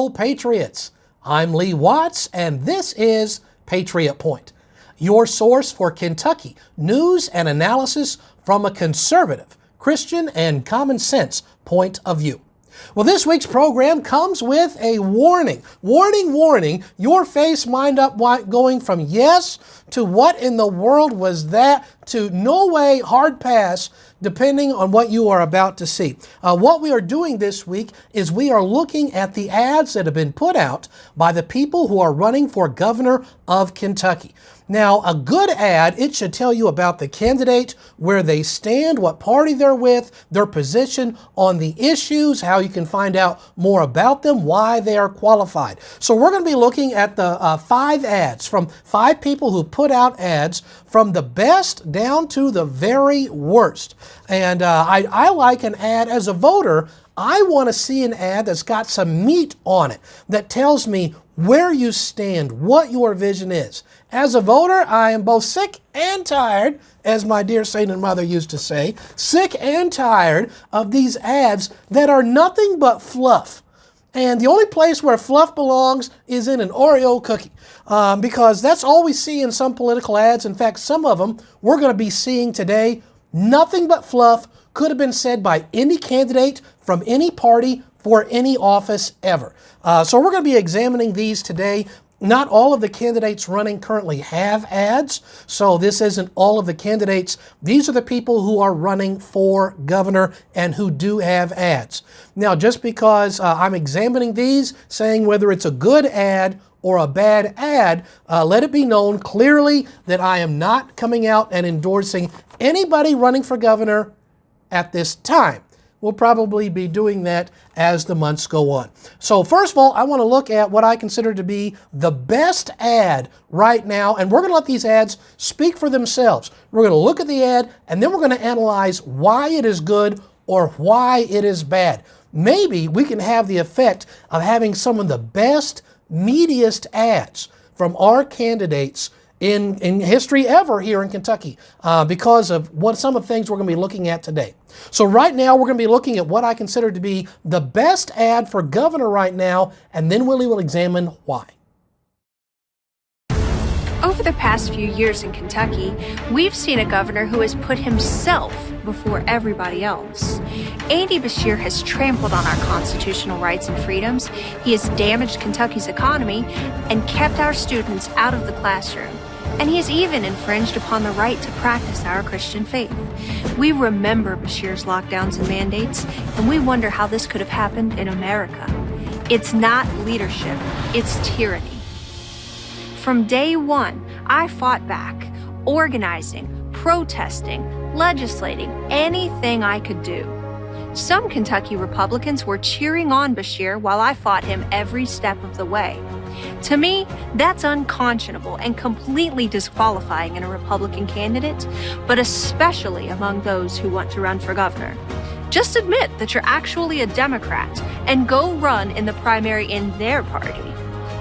Hello, Patriots. I'm Lee Watts, and this is Patriot Point, your source for Kentucky news and analysis from a conservative, Christian, and common sense point of view. Well, this week's program comes with a warning. Warning, your face might up going from yes to what in the world was that to no way, hard pass, depending on what you are about to see. What we are doing this week is we are looking at the ads that have been put out by the people who are running for governor of Kentucky. Now, a good ad, it should tell you about the candidate, where they stand, what party they're with, their position on the issues, how you can find out more about them, why they are qualified. So we're going to be looking at the 5 ads from 5 people who put out ads from the best down to the very worst. And I like an ad as a voter. I want to see an ad that's got some meat on it, that tells me where you stand, what your vision is. As a voter, I am both sick and tired, as my dear saint and mother used to say, sick and tired of these ads that are nothing but fluff. And the only place where fluff belongs is in an Oreo cookie, because that's all we see in some political ads. In fact, some of them we're going to be seeing today. Nothing but fluff, could have been said by any candidate from any party for any office ever. So we're going to be examining these today. Not all of the candidates running currently have ads, so this isn't all of the candidates. These are the people who are running for governor and who do have ads. Now, just because I'm examining these, saying whether it's a good ad or a bad ad, let it be known clearly that I am not coming out and endorsing anybody running for governor at this time. We'll probably be doing that as the months go on. So first of all, I want to look at what I consider to be the best ad right now, and we're going to let these ads speak for themselves. We're going to look at the ad, and then we're going to analyze why it is good or why it is bad. Maybe we can have the effect of having some of the best, meatiest ads from our candidates in history ever here in Kentucky, because of some of the things we're going to be looking at today. So right now we're going to be looking at what I consider to be the best ad for governor right now, and then Willie will examine why. Over the past few years in Kentucky, we've seen a governor who has put himself before everybody else. Andy Beshear has trampled on our constitutional rights and freedoms. He has damaged Kentucky's economy and kept our students out of the classroom. And he has even infringed upon the right to practice our Christian faith. We remember Beshear's lockdowns and mandates, and we wonder how this could have happened in America. It's not leadership, it's tyranny. From day one, I fought back, organizing, protesting, legislating, anything I could do. Some Kentucky Republicans were cheering on Beshear while I fought him every step of the way. To me, that's unconscionable and completely disqualifying in a Republican candidate, but especially among those who want to run for governor. Just admit that you're actually a Democrat and go run in the primary in their party,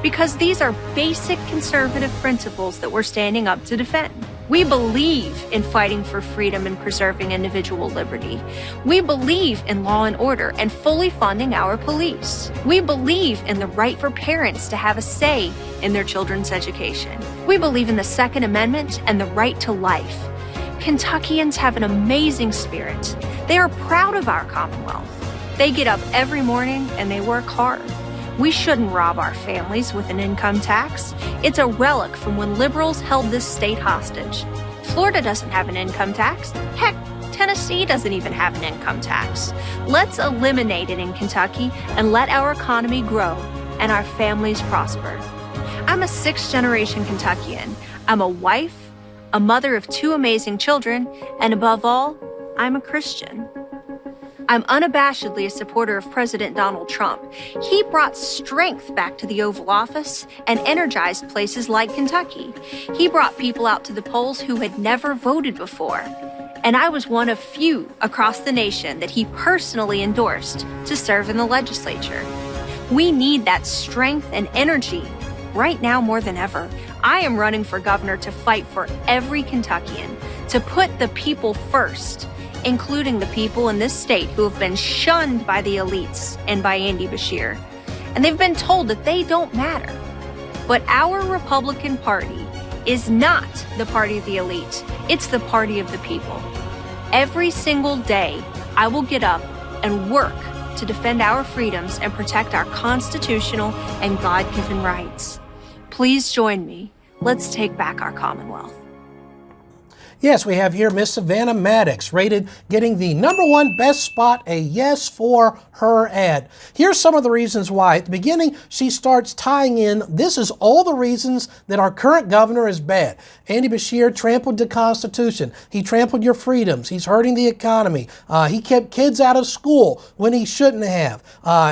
because these are basic conservative principles that we're standing up to defend. We believe in fighting for freedom and preserving individual liberty. We believe in law and order and fully funding our police. We believe in the right for parents to have a say in their children's education. We believe in the Second Amendment and the right to life. Kentuckians have an amazing spirit. They are proud of our Commonwealth. They get up every morning and they work hard. We shouldn't rob our families with an income tax. It's a relic from when liberals held this state hostage. Florida doesn't have an income tax. Heck, Tennessee doesn't even have an income tax. Let's eliminate it in Kentucky and let our economy grow and our families prosper. I'm a 6th-generation Kentuckian. I'm a wife, a mother of 2 amazing children, and above all, I'm a Christian. I'm unabashedly a supporter of President Donald Trump. He brought strength back to the Oval Office and energized places like Kentucky. He brought people out to the polls who had never voted before. And I was one of few across the nation that he personally endorsed to serve in the legislature. We need that strength and energy right now more than ever. I am running for governor to fight for every Kentuckian, to put the people first, including the people in this state who have been shunned by the elites and by Andy Beshear. and they've been told that they don't matter. But our Republican Party is not the party of the elite. It's the party of the people. Every single day, I will get up and work to defend our freedoms and protect our constitutional and God-given rights. Please join me. Let's take back our Commonwealth. Yes, we have here Miss Savannah Maddox, rated getting the #1 best spot, a yes for her ad. Here's some of the reasons why. At the beginning, she starts tying in, this is all the reasons that our current governor is bad. Andy Beshear trampled the Constitution. He trampled your freedoms. He's hurting the economy. He kept kids out of school when he shouldn't have.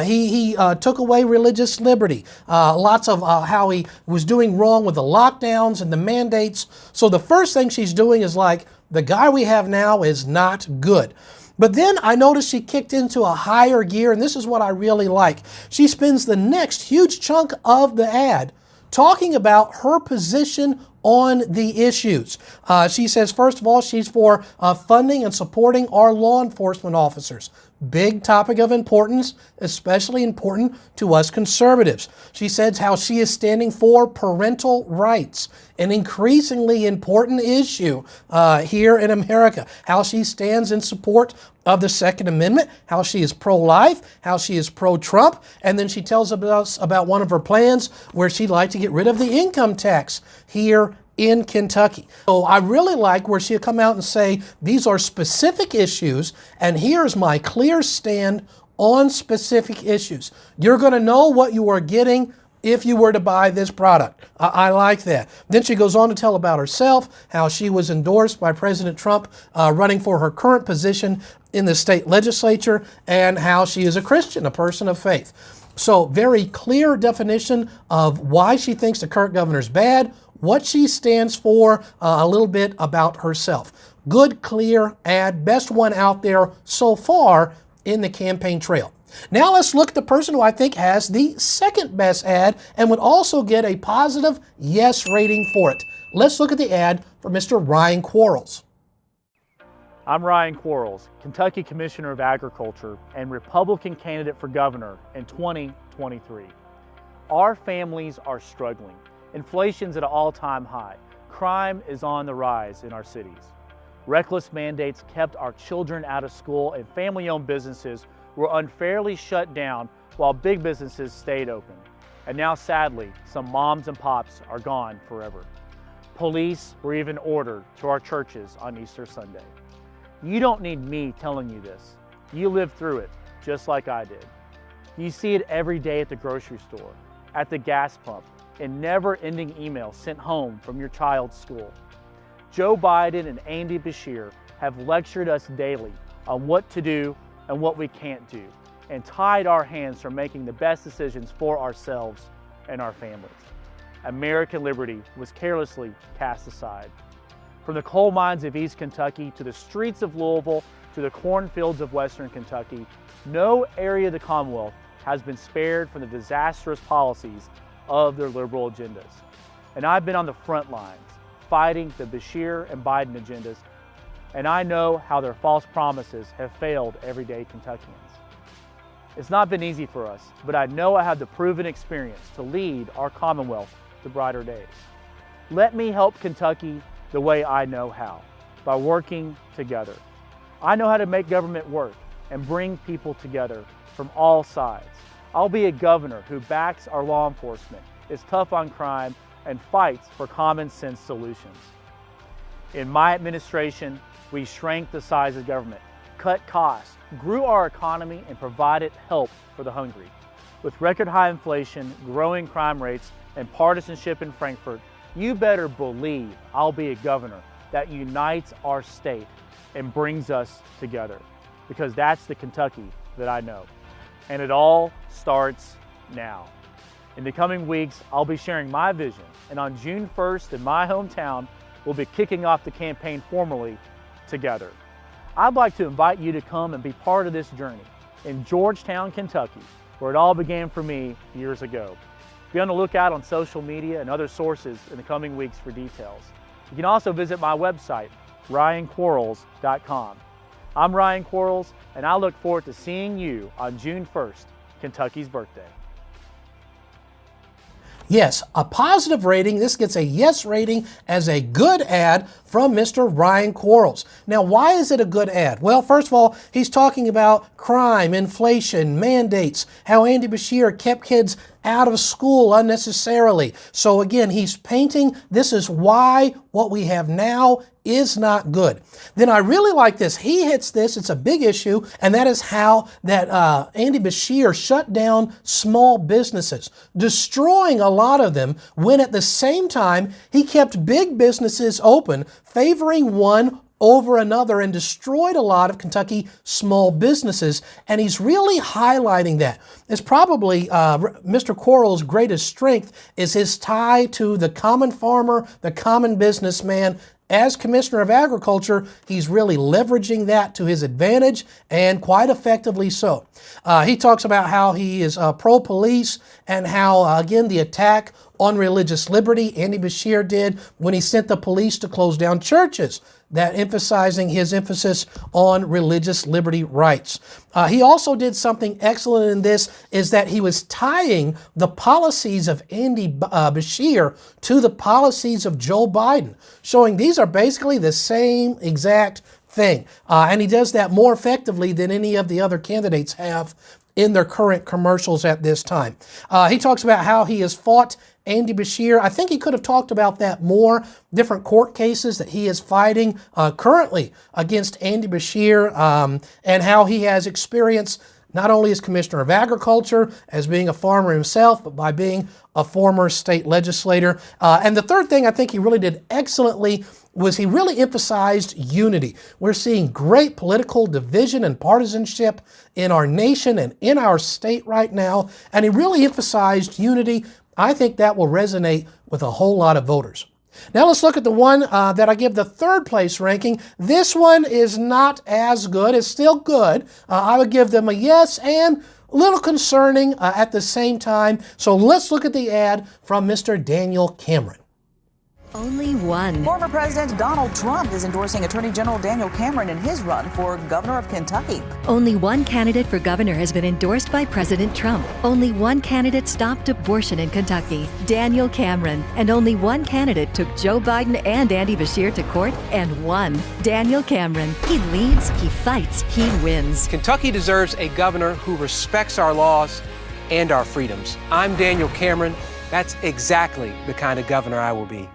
He took away religious liberty. Lots of how he was doing wrong with the lockdowns and the mandates. So the first thing she's doing is like, the guy we have now is not good. But then I noticed she kicked into a higher gear, and this is what I really like. She spends the next huge chunk of the ad talking about her position on the issues. She says, first of all, she's for funding and supporting our law enforcement officers. Big topic of importance, especially important to us conservatives. She says how she is standing for parental rights, an increasingly important issue here in America. How she stands in support of the Second Amendment, how she is pro-life, how she is pro-Trump, and then she tells us about one of her plans where she'd like to get rid of the income tax here in Kentucky. So I really like where she'll come out and say, these are specific issues, and here's my clear stand on specific issues. You're going to know what you are getting if you were to buy this product. I like that. Then she goes on to tell about herself, how she was endorsed by President Trump running for her current position in the state legislature, and how she is a Christian, a person of faith. So very clear definition of why she thinks the current governor is bad, what she stands for, a little bit about herself. Good, clear ad, best one out there so far in the campaign trail. Now let's look at the person who I think has the second best ad and would also get a positive yes rating for it. Let's look at the ad for Mr. Ryan Quarles. I'm Ryan Quarles, Kentucky Commissioner of Agriculture and Republican candidate for governor in 2023. Our families are struggling. Inflation's at an all-time high. Crime is on the rise in our cities. Reckless mandates kept our children out of school, and family-owned businesses were unfairly shut down while big businesses stayed open. And now, sadly, some moms and pops are gone forever. Police were even ordered to our churches on Easter Sunday. You don't need me telling you this. You lived through it, just like I did. You see it every day at the grocery store, at the gas pump, in never-ending emails sent home from your child's school. Joe Biden and Andy Beshear have lectured us daily on what to do and what we can't do, and tied our hands from making the best decisions for ourselves and our families. American liberty was carelessly cast aside. From the coal mines of East Kentucky to the streets of Louisville to the cornfields of Western Kentucky, no area of the Commonwealth has been spared from the disastrous policies of their liberal agendas. And I've been on the front lines, fighting the Beshear and Biden agendas, and I know how their false promises have failed everyday Kentuckians. It's not been easy for us, but I know I have the proven experience to lead our Commonwealth to brighter days. Let me help Kentucky the way I know how, by working together. I know how to make government work and bring people together from all sides. I'll be a governor who backs our law enforcement, is tough on crime, and fights for common sense solutions. In my administration, we shrank the size of government, cut costs, grew our economy, and provided help for the hungry. With record high inflation, growing crime rates, and partisanship in Frankfurt, you better believe I'll be a governor that unites our state and brings us together, because that's the Kentucky that I know. And it all starts now. In the coming weeks, I'll be sharing my vision, and on June 1st in my hometown, we'll be kicking off the campaign formally together. I'd like to invite you to come and be part of this journey in Georgetown, Kentucky, where it all began for me years ago. Be on the lookout on social media and other sources in the coming weeks for details. You can also visit my website, ryanquarles.com. I'm Ryan Quarles, and I look forward to seeing you on June 1st, Kentucky's birthday. Yes, a positive rating. This gets a yes rating as a good ad from Mr. Ryan Quarles. Now, why is it a good ad? Well, first of all, he's talking about crime, inflation, mandates, how Andy Beshear kept kids out of school unnecessarily. So again, he's painting this is why what we have now is not good. Then I really like this. He hits this. It's a big issue, and that is how that Andy Beshear shut down small businesses, destroying a lot of them, when at the same time he kept big businesses open, favoring one over another, and destroyed a lot of Kentucky small businesses. And he's really highlighting that. It's probably Mr. Quarles' greatest strength is his tie to the common farmer, the common businessman. As Commissioner of Agriculture, he's really leveraging that to his advantage, and quite effectively so. He talks about how he is pro-police, and how, again, the attack on religious liberty Andy Beshear did when he sent the police to close down churches, that emphasizing his emphasis on religious liberty rights. He also did something excellent in this, is that he was tying the policies of Andy Beshear to the policies of Joe Biden, showing these are basically the same exact thing. And he does that more effectively than any of the other candidates have in their current commercials at this time. He talks about how he has fought Andy Beshear. I think he could have talked about that more, different court cases that he is fighting currently against Andy Beshear, and how he has experience not only as Commissioner of Agriculture, as being a farmer himself, but by being a former state legislator. And the third thing I think he really did excellently was he really emphasized unity. We're seeing great political division and partisanship in our nation and in our state right now, and he really emphasized unity. I think that will resonate with a whole lot of voters. Now let's look at the one that I give the third place ranking. This one is not as good. It's still good. I would give them a yes and a little concerning at the same time. So let's look at the ad from Mr. Daniel Cameron. Only one. Former President Donald Trump is endorsing Attorney General Daniel Cameron in his run for governor of Kentucky. Only one candidate for governor has been endorsed by President Trump. Only one candidate stopped abortion in Kentucky, Daniel Cameron. And only one candidate took Joe Biden and Andy Beshear to court and won, Daniel Cameron. He leads, he fights, he wins. Kentucky deserves a governor who respects our laws and our freedoms. I'm Daniel Cameron. That's exactly the kind of governor I will be.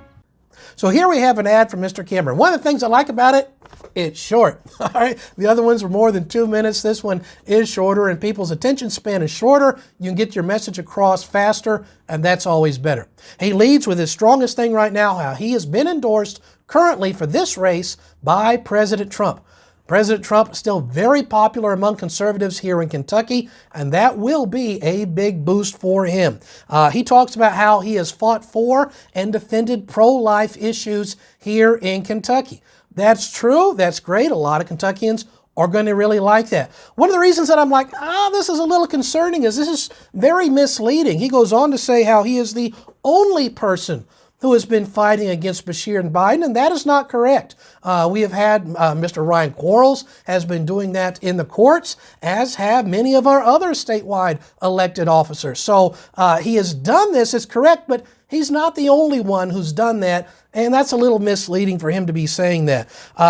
So here we have an ad from Mr. Cameron. One of the things I like about it, it's short. All right, the other ones were more than 2 minutes. This one is shorter, and people's attention span is shorter. You can get your message across faster, and that's always better. He leads with his strongest thing right now, how he has been endorsed currently for this race by President Trump. President Trump is still very popular among conservatives here in Kentucky, and that will be a big boost for him. He talks about how he has fought for and defended pro-life issues here in Kentucky. That's true. That's great. A lot of Kentuckians are going to really like that. One of the reasons that I'm like, this is a little concerning is this is very misleading. He goes on to say how he is the only person who has been fighting against Beshear and Biden, and that is not correct. We have had Mr. Ryan Quarles has been doing that in the courts, as have many of our other statewide elected officers. So he has done this, it's correct, but he's not the only one who's done that, and that's a little misleading for him to be saying that.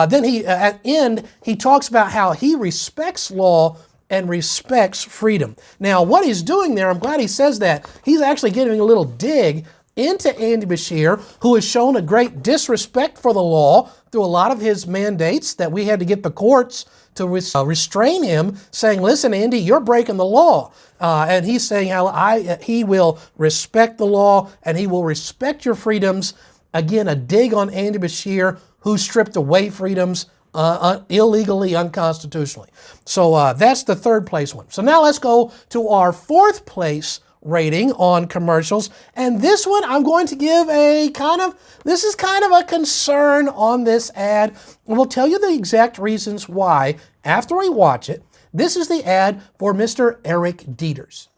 Then at end, he talks about how he respects law and respects freedom. Now, what he's doing there, I'm glad he says that, he's actually giving a little dig into Andy Beshear, who has shown a great disrespect for the law through a lot of his mandates that we had to get the courts to restrain him, saying, listen, Andy, you're breaking the law. And he's saying how he will respect the law and he will respect your freedoms. Again, a dig on Andy Beshear, who stripped away freedoms illegally, unconstitutionally. So that's the third place one. So now let's go to our fourth place rating on commercials, and this one I'm going to give this is kind of a concern on this ad, and we'll tell you the exact reasons why after we watch it. This is the ad for Mr. Eric Deters.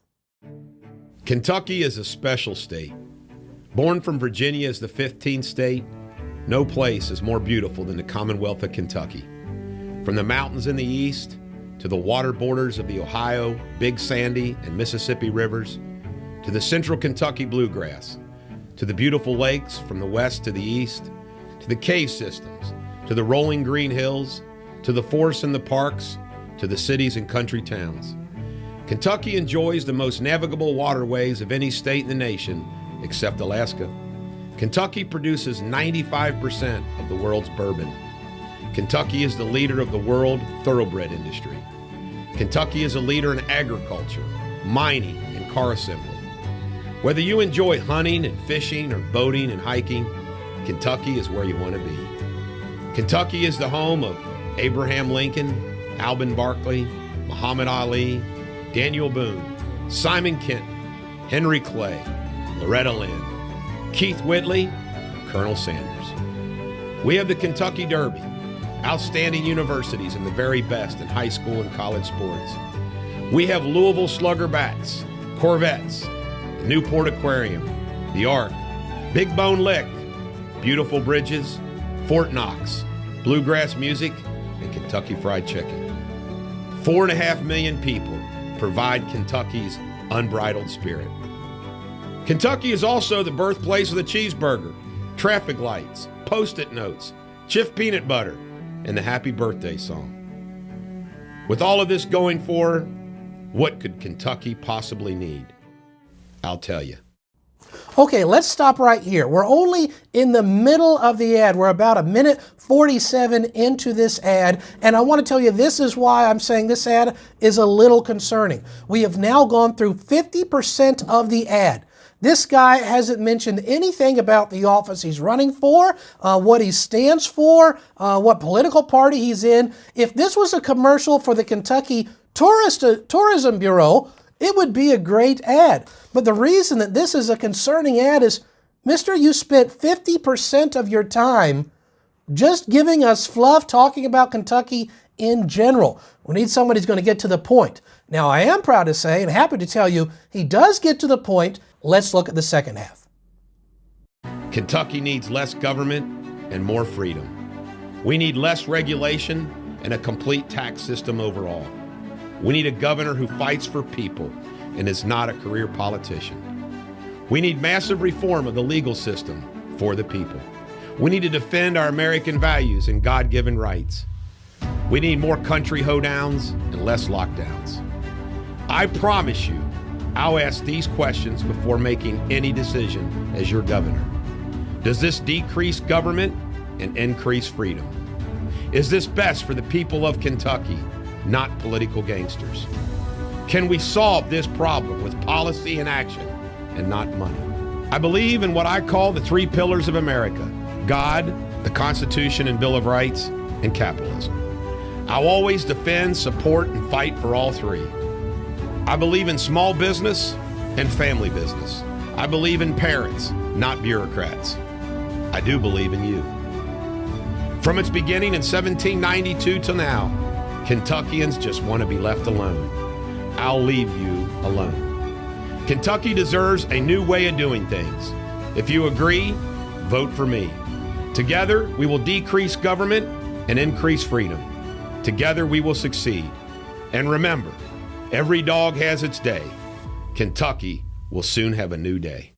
Kentucky is a special state. Born from Virginia as the 15th state, no place is more beautiful than the Commonwealth of Kentucky. From the mountains in the east to the water borders of the Ohio, Big Sandy, and Mississippi rivers, to the central Kentucky bluegrass, to the beautiful lakes from the west to the east, to the cave systems, to the rolling green hills, to the forests and the parks, to the cities and country towns. Kentucky enjoys the most navigable waterways of any state in the nation, except Alaska. Kentucky produces 95% of the world's bourbon. Kentucky is the leader of the world thoroughbred industry. Kentucky is a leader in agriculture, mining, and car assembly. Whether you enjoy hunting and fishing or boating and hiking, Kentucky is where you want to be. Kentucky is the home of Abraham Lincoln, Alvin Barkley, Muhammad Ali, Daniel Boone, Simon Kenton, Henry Clay, Loretta Lynn, Keith Whitley, and Colonel Sanders. We have the Kentucky Derby, outstanding universities and the very best in high school and college sports. We have Louisville Slugger bats, Corvettes, the Newport Aquarium, the Ark, Big Bone Lick, beautiful bridges, Fort Knox, bluegrass music, and Kentucky Fried Chicken. 4.5 million people provide Kentucky's unbridled spirit. Kentucky is also the birthplace of the cheeseburger, traffic lights, Post-it notes, Jif peanut butter, and the happy birthday song. With all of this going for, what could Kentucky possibly need? I'll tell you. Okay, let's stop right here. We're only in the middle of the ad. We're about 1:47 into this ad, and I want to tell you this is why I'm saying this ad is a little concerning. We have now gone through 50% of the ad. This guy hasn't mentioned anything about the office he's running for, what he stands for, what political party he's in. If this was a commercial for the Kentucky Tourism Bureau, it would be a great ad. But the reason that this is a concerning ad is, mister, you spent 50% of your time just giving us fluff, talking about Kentucky in general. We need somebody who's going to get to the point. Now, I am proud to say and happy to tell you he does get to the point. Let's look at the second half. Kentucky needs less government and more freedom. We need less regulation and a complete tax system overall. We need a governor who fights for people and is not a career politician. We need massive reform of the legal system for the people. We need to defend our American values and God-given rights. We need more country hoedowns and less lockdowns. I promise you, I'll ask these questions before making any decision as your governor. Does this decrease government and increase freedom? Is this best for the people of Kentucky, not political gangsters? Can we solve this problem with policy and action and not money? I believe in what I call the three pillars of America: God, the Constitution and Bill of Rights, and capitalism. I'll always defend, support, and fight for all three. I believe in small business and family business. I believe in parents, not bureaucrats. I do believe in you. From its beginning in 1792 till now, Kentuckians just want to be left alone. I'll leave you alone. Kentucky deserves a new way of doing things. If you agree, vote for me. Together, we will decrease government and increase freedom. Together, we will succeed. And remember, every dog has its day. Kentucky will soon have a new day.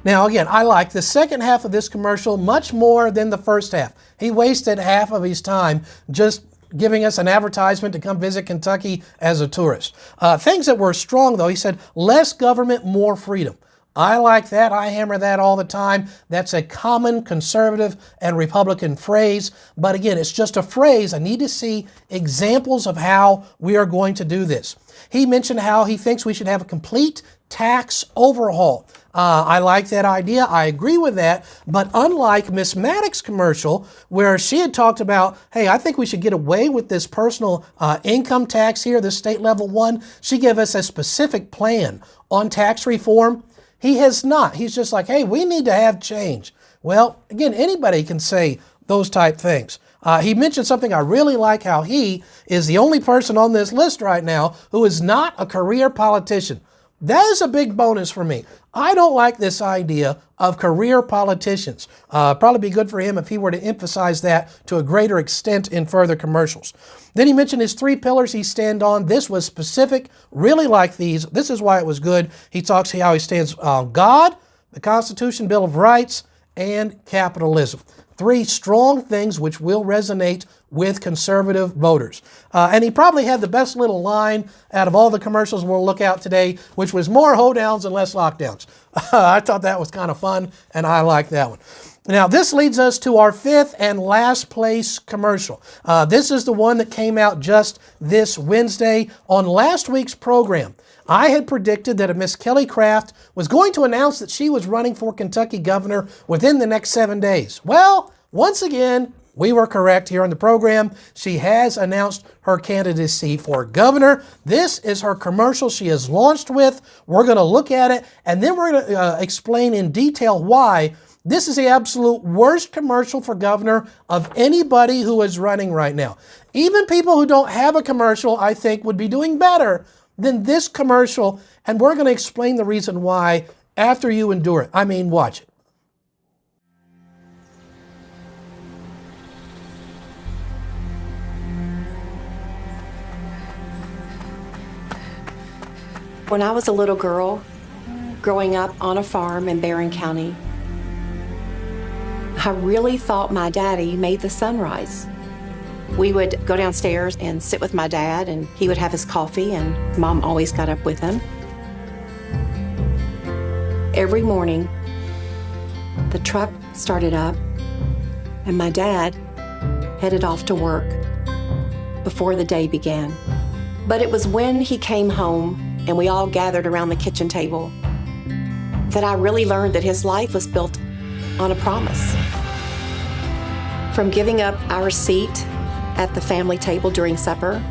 Now, again, I like the second half of this commercial much more than the first half. He wasted half of his time just giving us an advertisement to come visit Kentucky as a tourist. Things that were strong, though, he said, less government, more freedom. I like that. I hammer that all the time. That's a common conservative and Republican phrase. But again, it's just a phrase. I need to see examples of how we are going to do this. He mentioned how he thinks we should have a complete tax overhaul. I like that idea. I agree with that. But unlike Miss Maddox commercial, where she had talked about, hey, I think we should get away with this personal income tax here, this state level one, she gave us a specific plan on tax reform. He has not. He's just like, hey, we need to have change. Well, again, anybody can say those type things. He mentioned something I really like, how he is the only person on this list right now who is not a career politician. That is a big bonus for me. I don't like this idea of career politicians. Probably be good for him if he were to emphasize that to a greater extent in further commercials. Then he mentioned his 3 pillars he stands on. This was specific, really like these. This is why it was good. He talks how he stands on God, the Constitution, Bill of Rights, and capitalism. 3 strong things which will resonate with conservative voters. And he probably had the best little line out of all the commercials we'll look at today, which was more hoedowns and less lockdowns. I thought that was kind of fun, and I like that one. Now, this leads us to our 5th and last place commercial. This is the one that came out just this Wednesday on last week's program. I had predicted that a Miss Kelly Craft was going to announce that she was running for Kentucky governor within the next 7 days. Well, once again, we were correct here on the program. She has announced her candidacy for governor. This is her commercial she has launched with. We're going to look at it, and then we're going to explain in detail why this is the absolute worst commercial for governor of anybody who is running right now. Even people who don't have a commercial, I think, would be doing better than this commercial, and we're going to explain the reason why after you endure it. I mean, watch it. When I was a little girl, growing up on a farm in Barron County, I really thought my daddy made the sunrise. We would go downstairs and sit with my dad, and he would have his coffee, and Mom always got up with him. Every morning, the truck started up, and my dad headed off to work before the day began. But it was when he came home and we all gathered around the kitchen table that I really learned that his life was built on a promise. From giving up our seat at the family table during supper,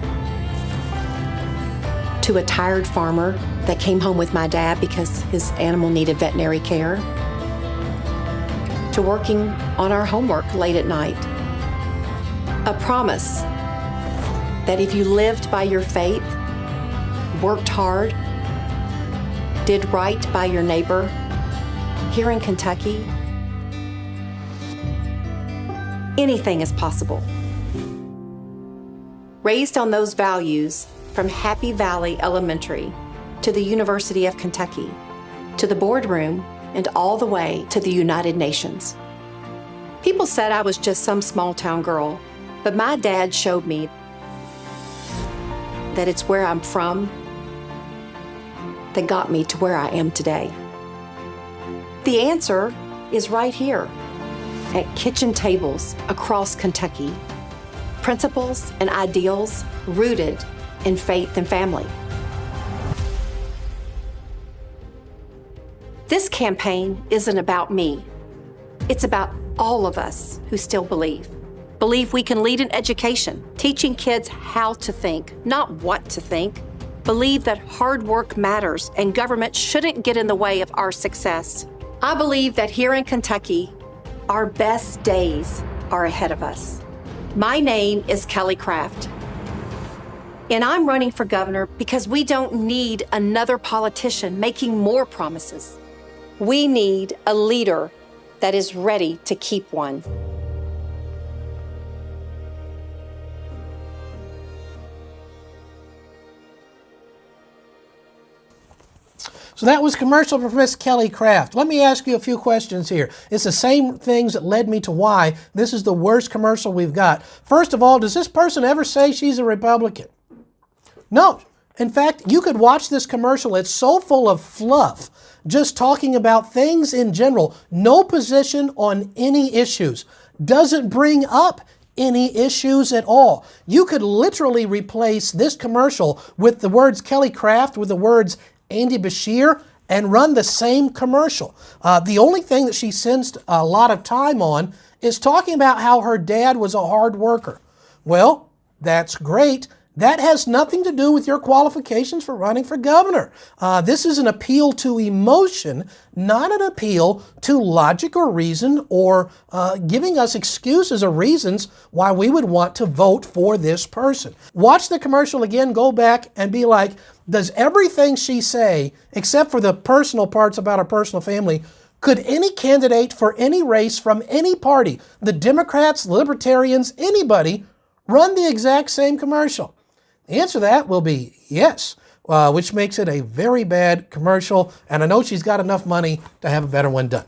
to a tired farmer that came home with my dad because his animal needed veterinary care, to working on our homework late at night. A promise that if you lived by your faith, worked hard, did right by your neighbor, here in Kentucky, anything is possible. Raised on those values, from Happy Valley Elementary to the University of Kentucky, to the boardroom, and all the way to the United Nations. People said I was just some small town girl, but my dad showed me that it's where I'm from that got me to where I am today. The answer is right here at kitchen tables across Kentucky. Principles and ideals rooted in faith and family. This campaign isn't about me. It's about all of us who still believe. Believe we can lead in education, teaching kids how to think, not what to think. Believe that hard work matters and government shouldn't get in the way of our success. I believe that here in Kentucky, our best days are ahead of us. My name is Kelly Craft, and I'm running for governor because we don't need another politician making more promises. We need a leader that is ready to keep one. So that was commercial for Miss Kelly Craft. Let me ask you a few questions here. It's the same things that led me to why this is the worst commercial we've got. First of all, does this person ever say she's a Republican? No. In fact, you could watch this commercial. It's so full of fluff, just talking about things in general. No position on any issues. Doesn't bring up any issues at all. You could literally replace this commercial with the words Kelly Craft with the words Andy Beshear and run the same commercial. The only thing that she spends a lot of time on is talking about how her dad was a hard worker. Well, that's great. That has nothing to do with your qualifications for running for governor. This is an appeal to emotion, not an appeal to logic or reason or giving us excuses or reasons why we would want to vote for this person. Watch the commercial again, go back and be like, does everything she say, except for the personal parts about her personal family, could any candidate for any race from any party, the Democrats, Libertarians, anybody, run the exact same commercial? The answer to that will be yes, which makes it a very bad commercial, and I know she's got enough money to have a better one done.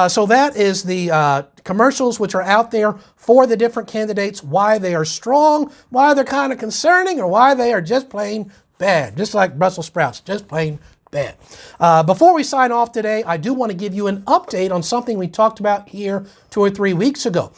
So that is the commercials which are out there for the different candidates, why they are strong, why they're kind of concerning, or why they are just plain bad, just like Brussels sprouts, just plain bad. Before we sign off today, I do want to give you an update on something we talked about here 2 or 3 weeks ago.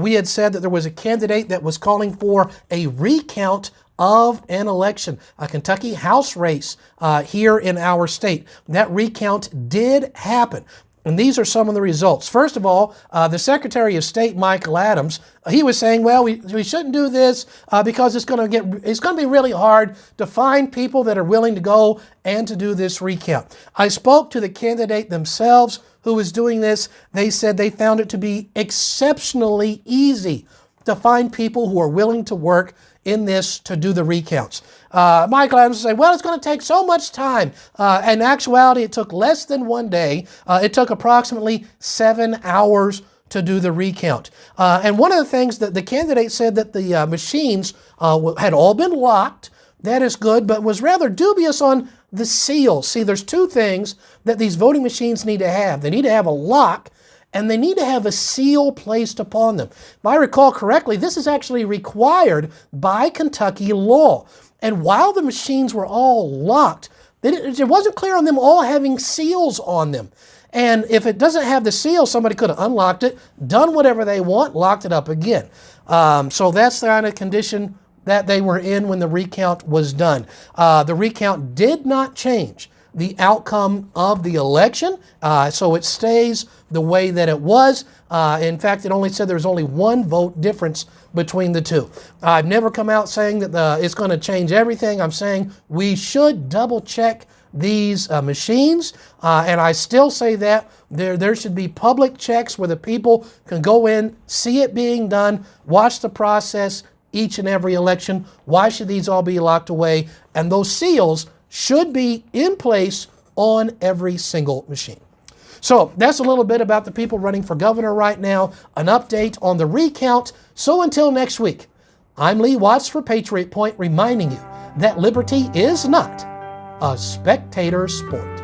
We had said that there was a candidate that was calling for a recount of an election, a Kentucky House race here in our state. That recount did happen. And these are some of the results. First of all, the Secretary of State, Michael Adams, he was saying, well, we shouldn't do this because it's going to be really hard to find people that are willing to go and to do this recount. I spoke to the candidate themselves who was doing this. They said they found it to be exceptionally easy to find people who are willing to work in this to do the recounts. Michael Adams said, well, it's going to take so much time. In actuality, it took less than 1 day. It took approximately 7 hours to do the recount. And one of the things that the candidate said that the machines had all been locked. That is good, but was rather dubious on the seal. See, there's 2 things that these voting machines need to have. They need to have a lock, and they need to have a seal placed upon them. If I recall correctly, this is actually required by Kentucky law. And while the machines were all locked, it wasn't clear on them all having seals on them. And if it doesn't have the seal, somebody could have unlocked it, done whatever they want, locked it up again. So that's the kind of condition that they were in when the recount was done. The recount did not change the outcome of the election, so it stays the way that it was. In fact, it only said there's only 1 vote difference between the 2. I've never come out saying that it's going to change everything. I'm saying we should double check these machines, and I still say that there should be public checks where the people can go in, see it being done, watch the process each and every election. Why should these all be locked away? And those seals should be in place on every single machine. So that's a little bit about the people running for governor right now, an update on the recount. So until next week, I'm Lee Watts for Patriot Point, reminding you that liberty is not a spectator sport.